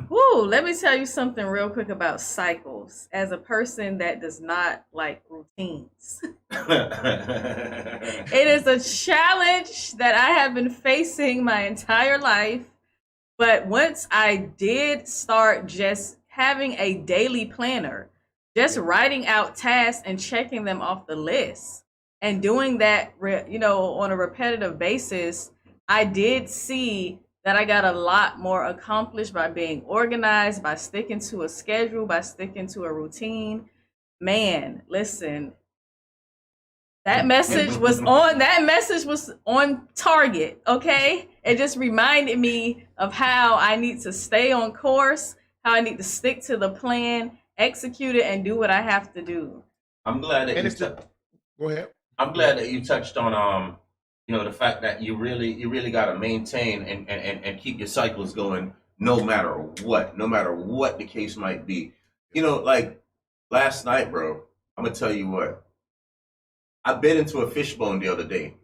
Woo, let me tell you something real quick about cycles. As a person that does not like routines, it is a challenge that I have been facing my entire life. But once I did start just having a daily planner, just Yeah. writing out tasks and checking them off the list and doing that, on a repetitive basis, I did see that I got a lot more accomplished by being organized, by sticking to a schedule, by sticking to a routine. Man, listen, that message was on target, okay? It just reminded me of how I need to stay on course, how I need to stick to the plan, execute it, and do what I have to do. I'm glad that And it's the go ahead. I'm Go ahead. glad that you touched on the fact that you really got to maintain and keep your cycles going no matter what the case might be. Like last night, bro. I'm gonna tell you what. I bit into a fishbone the other day,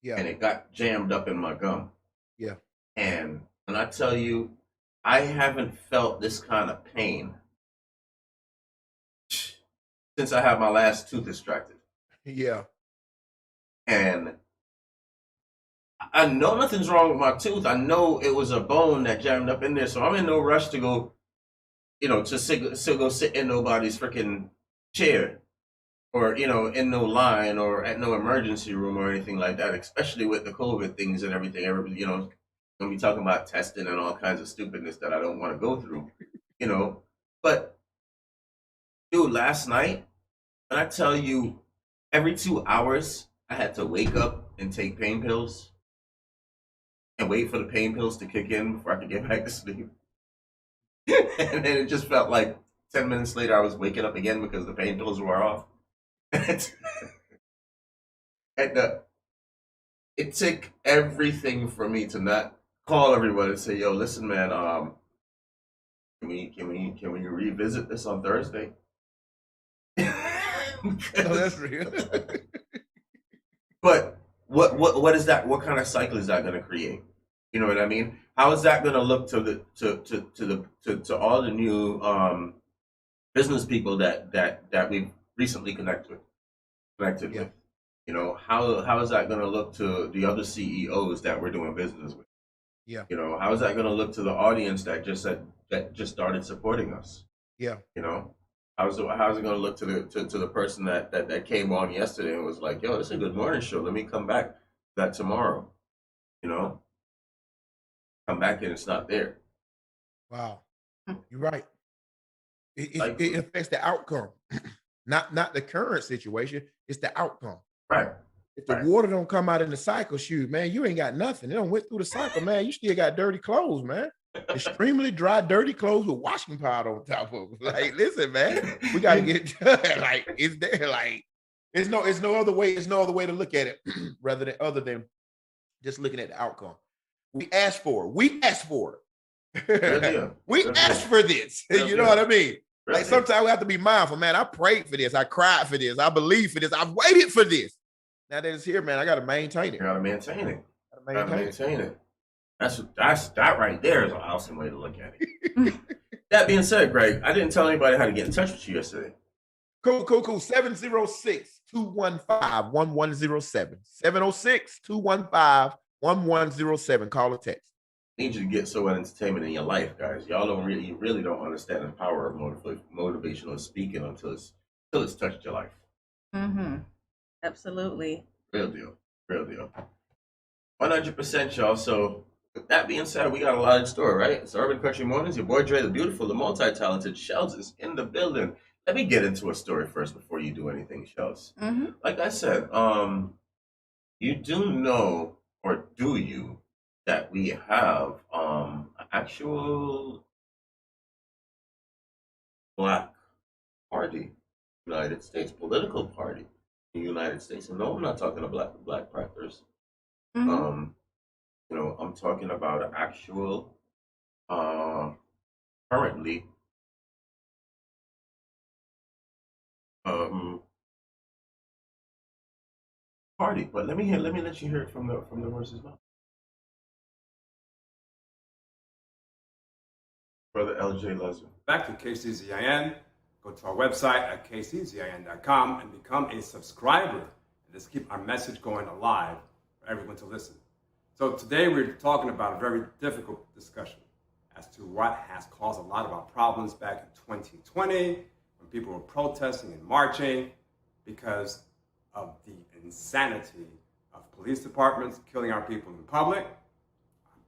Yeah. and it got jammed up in my gum. Yeah. And when I tell you, I haven't felt this kind of pain since I had my last tooth extracted. Yeah. And I know nothing's wrong with my tooth. I know it was a bone that jammed up in there, so I'm in no rush to go, go sit in nobody's freaking chair or in no line or at no emergency room or anything like that. Especially with the COVID things and everything. Everybody, gonna be talking about testing and all kinds of stupidness that I don't want to go through. You know, but dude, last night when I tell you, every 2 hours I had to wake up and take pain pills and wait for the pain pills to kick in before I could get back to sleep. And then it just felt like 10 minutes later I was waking up again because the pain pills were off. and uh, it took everything for me to not call everyone and say, "Yo, listen, man, can we revisit this on Thursday?" No, that's Because- real. but what is that? What kind of cycle is that going to create? You know what I mean? How is that going to look to all the new business people that we've recently connected Yeah. with? How is that going to look to the other CEOs that we're doing business with? Yeah. How is that going to look to the audience that just started supporting us? Yeah. You know, how's it going to look to the person that came on yesterday and was like, "Yo, this is a good morning show. Let me come back to that tomorrow." You know, come back and it's not there. Wow. You're right. Like, It affects the outcome, not the current situation. It's the outcome. right, If the right. water don't come out in the cycle, shoot, man, you ain't got nothing. It don't went through the cycle, man. You still got dirty clothes, man. Extremely dry, dirty clothes with washing powder on top of them. Like, listen, man, we got to get it done. Like, it's there. Like, it's no other way. It's no other way to look at it, other than just looking at the outcome. We asked for it. We asked for Real it. deal. We Real asked deal. for this. Real You know deal. what I mean? Real Like deal. sometimes we have to be mindful, man. I prayed for this. I cried for this. I believed for this. I've waited for this. Now that it's here, man, I got to maintain You it. gotta maintain it. Gotta Gotta maintain it. maintain it. That right there is an awesome way to look at it. That being said, Greg, I didn't tell anybody how to get in touch with you yesterday. Cool. 706-215-1107. 706-215-1107. Call or text. I need you to get so much entertainment in your life, guys. You really don't understand the power of motivational speaking until it's touched your life. Mm-hmm. Absolutely. Real deal. Real deal. 100%, y'all. So, with that being said, we got a lot in store, right? It's Urban Country Mornings. Your boy Dre, the beautiful, the multi-talented Shells is in the building. Let me get into a story first before you do anything, Shells. Mm-hmm. Like I said, you do know, or do you, that we have an actual black party, United States, political party in the United States. And no, I'm not talking about black Panthers. Mm-hmm. Um, I'm talking about an actual, uh, currently, um, party. But let me let you hear it from the horse's mouth. Brother LJ Leslie. Back to KCZIN. Go to our website at kczin.com and become a subscriber. And just keep our message going alive for everyone to listen. So today we're talking about a very difficult discussion as to what has caused a lot of our problems back in 2020 when people were protesting and marching because of the insanity of police departments killing our people in public.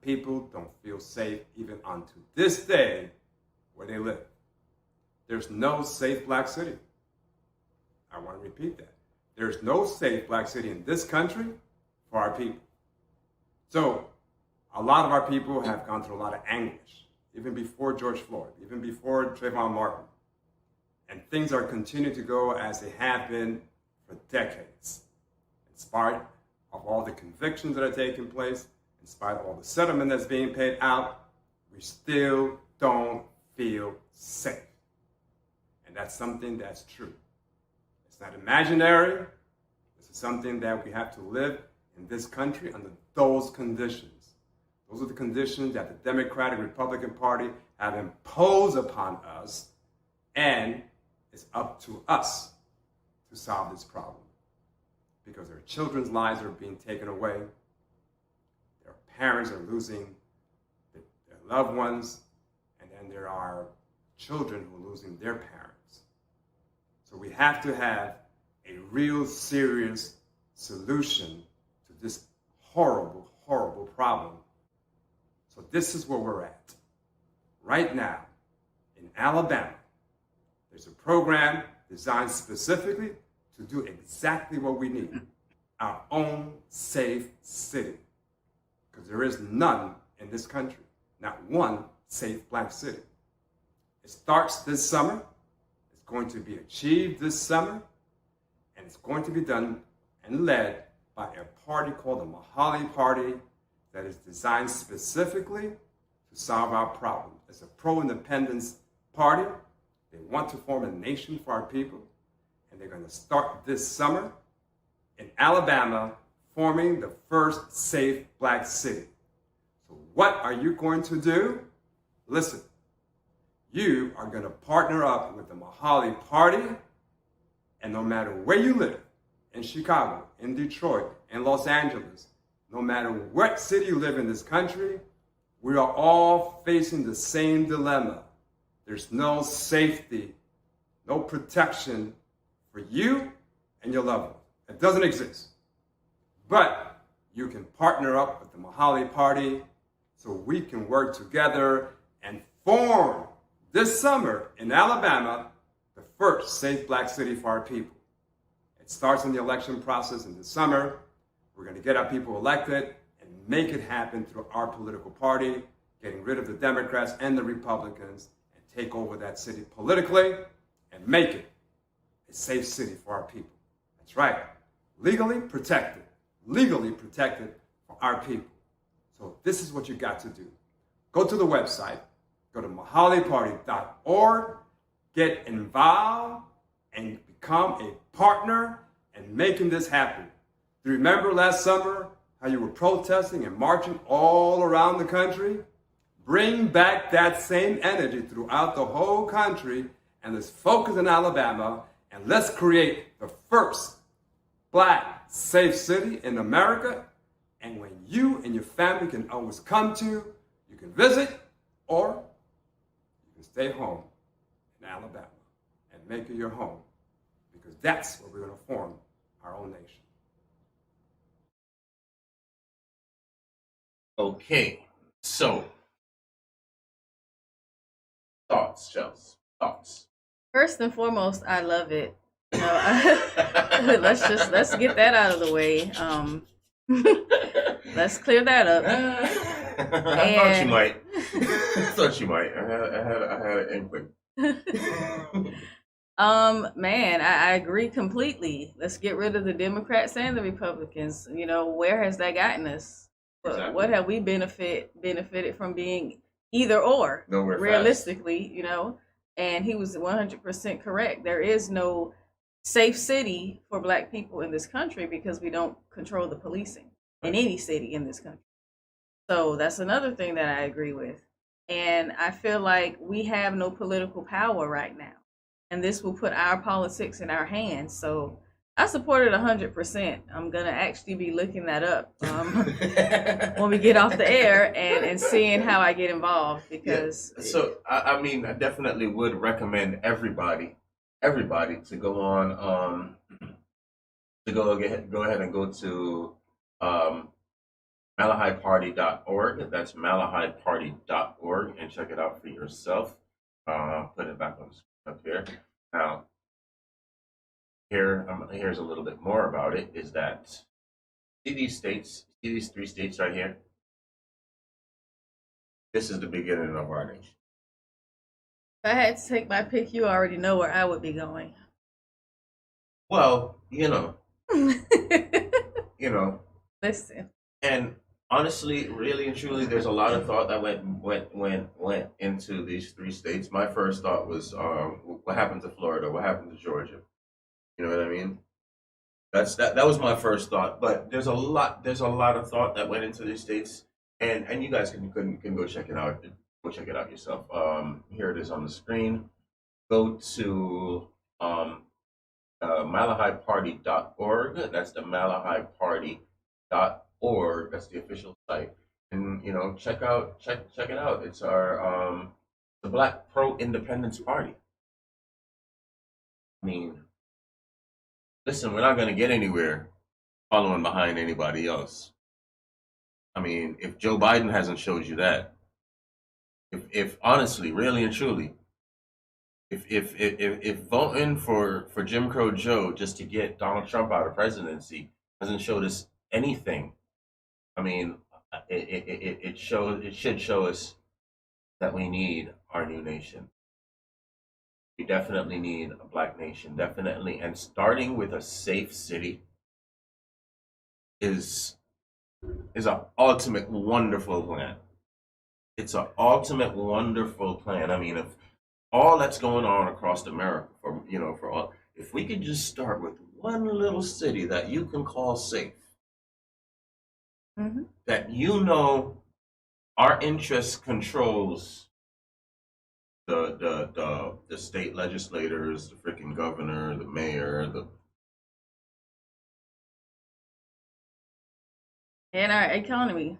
People don't feel safe even unto this day where they live. There's no safe black city. I want to repeat that. There's no safe black city in this country for our people. So a lot of our people have gone through a lot of anguish, even before George Floyd, even before Trayvon Martin. And things are continuing to go as they have been for decades. In spite of all the convictions that are taking place, in spite of all the settlement that's being paid out, we still don't feel safe. And that's something that's true. It's not imaginary. This is something that we have to live in this country under those conditions. Those are the conditions that the Democratic Republican Party have imposed upon us, and it's up to us to solve this problem. Because their children's lives are being taken away, their parents are losing their loved ones, and then there are children who are losing their parents. So we have to have a real serious solution to this horrible, horrible problem. So this is where we're at. Right now, in Alabama, there's a program designed specifically to do exactly what we need, our own safe city. Because there is none in this country, not one safe black city. It starts this summer. It's going to be achieved this summer, and it's going to be done and led by a party called the Mahali Party that is designed specifically to solve our problem. It's a pro-independence party. They want to form a nation for our people, and they're going to start this summer in Alabama, forming the first safe black city. So what are you going to do? Listen. You are going to partner up with the Mahali Party, and no matter where you live, in Chicago, in Detroit, in Los Angeles, no matter what city you live in this country, we are all facing the same dilemma. There's no safety, no protection for you and your loved ones. It doesn't exist. But you can partner up with the Mahali Party so we can work together and form this summer in Alabama the first safe black city for our people. It starts in the election process in the summer. We're going to get our people elected and make it happen through our political party, getting rid of the Democrats and the Republicans, and take over that city politically and make it a safe city for our people. That's right. Legally protected for our people. So this is what you got to do. Go to the website, go to mahaliparty.org, get involved and become a partner in making this happen. Do you remember last summer how you were protesting and marching all around the country? Bring back that same energy throughout the whole country, and let's focus in Alabama, and let's create the first black safe city in America. And when you and your family can always come to, you can visit, or you can stay home in Alabama and make it your home, because that's where we're going to form our own nation. Okay, so thoughts, Chelsea. Thoughts. First and foremost, I love it. You know, let's get that out of the way. Let's clear that up. I thought you might. I thought you might. I had an inkling. Man, I agree completely. Let's get rid of the Democrats and the Republicans. You know, where has that gotten us? Exactly. What have we benefited from being either or? Nowhere realistically, fast. You know, and he was 100% correct. There is no safe city for black people in this country because we don't control the policing in any city in this country. So that's another thing that I agree with. And I feel like we have no political power right now. And this will put our politics in our hands. So I support it 100%. I'm going to actually be looking that up when we get off the air and seeing how I get involved. Because so I mean, I definitely would recommend everybody to go on to go ahead and go to MalahiParty.org. That's MalahiParty.org, and check it out for yourself. Put it back on the screen up here. Now, here's a little bit more about it. Is that see these 3 states right here? This is the beginning of our nation. If I had to take my pick, you already know where I would be going. Well, you know. Listen. And honestly, really and truly, there's a lot of thought that went into these 3 states. My first thought was, what happened to Florida? What happened to Georgia? You know what I mean? That was my first thought. But there's a lot of thought that went into these states, and you guys can go check it out. Go check it out yourself. Here it is on the screen. Go to MalahiParty.org. That's the MalahiParty.org. That's the official site, and check it out. It's our the Black Pro-Independence Party. I mean, listen, we're not going to get anywhere following behind anybody else. I mean, if Joe Biden hasn't showed you that, if honestly, really and truly, if voting for Jim Crow Joe just to get Donald Trump out of presidency hasn't showed us anything, I mean, it should show us that we need our new nation. We definitely need a Black nation, definitely, and starting with a safe city is an ultimate wonderful plan. It's an ultimate wonderful plan. I mean, if all that's going on across America, if we could just start with one little city that you can call safe, mm-hmm. that our interest controls the state legislators, the freaking governor, the mayor, and our economy,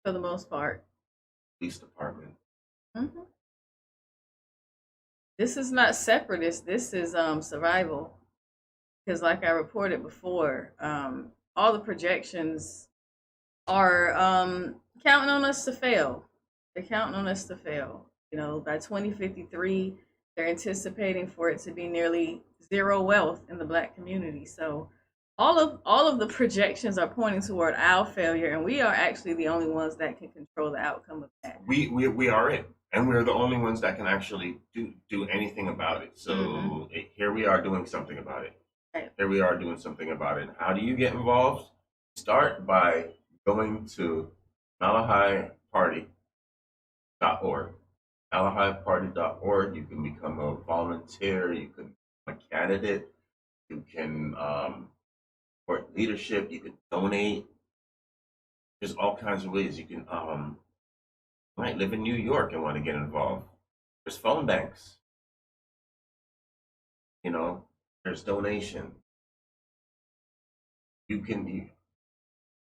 for the most part. Police department. Mm-hmm. This is not separatist. This is survival. Because, like I reported before, all the projections are counting on us to fail. They're counting on us to fail. By 2053, they're anticipating for it to be nearly zero wealth in the Black community. So all of the projections are pointing toward our failure, and we are actually the only ones that can control the outcome of that. We are it, and we're the only ones that can actually do anything about it. So here we are doing something about it. Right. Here we are doing something about it. How do you get involved? Start by going to MalahiParty.org. MalahiParty.org. You can become a volunteer. You can become a candidate. You can support leadership. You can donate. There's all kinds of ways. You can might live in New York and want to get involved. There's phone banks. There's donation. You can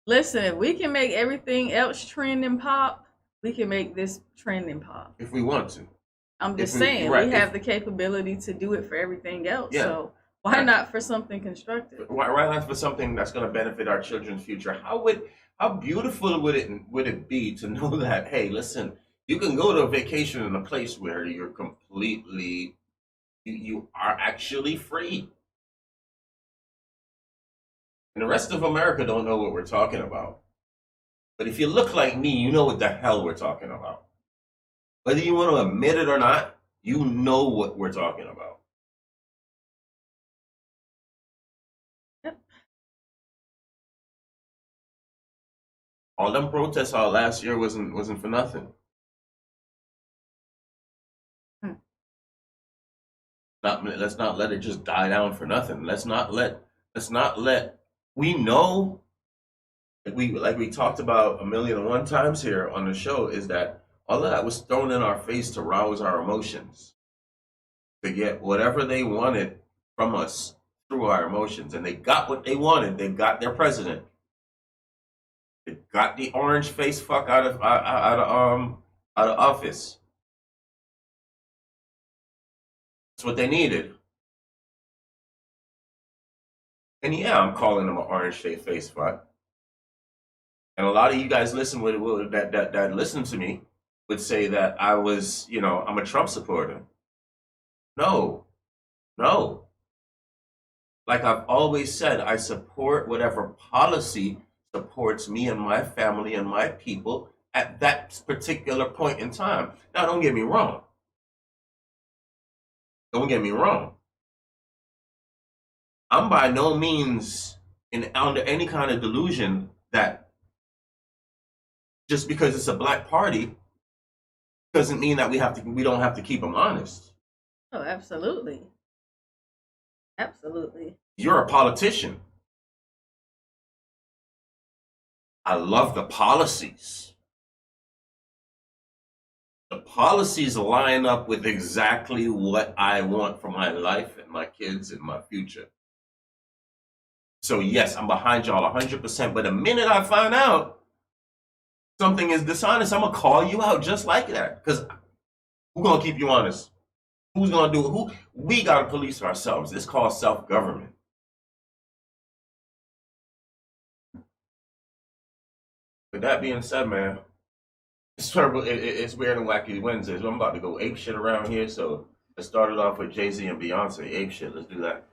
listen. If we can make everything else trend and pop, we can make this trend and pop if we want to. I'm just saying, we have the capability to do it for everything else. Yeah. So why not for something constructive? Why not for something that's going to benefit our children's future? How beautiful would it be to know that, hey, listen, you can go to a vacation in a place where you're completely, you are actually free. And the rest of America don't know what we're talking about. But if you look like me, you know what the hell we're talking about. Whether you want to admit it or not, you know what we're talking about. Yep. All them protests all last year wasn't for nothing. Let's not let it just die down for nothing. Let's not let we know, like we talked about 1,000,001 times here on the show, is that All of that was thrown in our face to rouse our emotions, to get whatever they wanted from us through our emotions. And they got what they wanted. They got their president. They got the orange face fuck out of office. That's what they needed. And yeah, I'm calling them an orange face fuck. And a lot of you guys that listen to me would say that I was, I'm a Trump supporter. No. Like I've always said, I support whatever policy supports me and my family and my people at that particular point in time. Now, don't get me wrong. I'm by no means under any kind of delusion that just because it's a black party doesn't mean that we don't have to keep them honest. Oh, absolutely. You're a politician. I love the policies. The policies line up with exactly what I want for my life and my kids and my future. So yes, I'm behind y'all 100%. But the minute I find out something is dishonest, I'm going to call you out just like that. Because who's going to keep you honest? Who's going to do it? We got to police ourselves. It's called self-government. With that being said, man, it's terrible. It's Weird and Wacky Wednesdays. I'm about to go ape shit around here. So let's start it off with Jay-Z and Beyonce. Ape shit. Let's do that.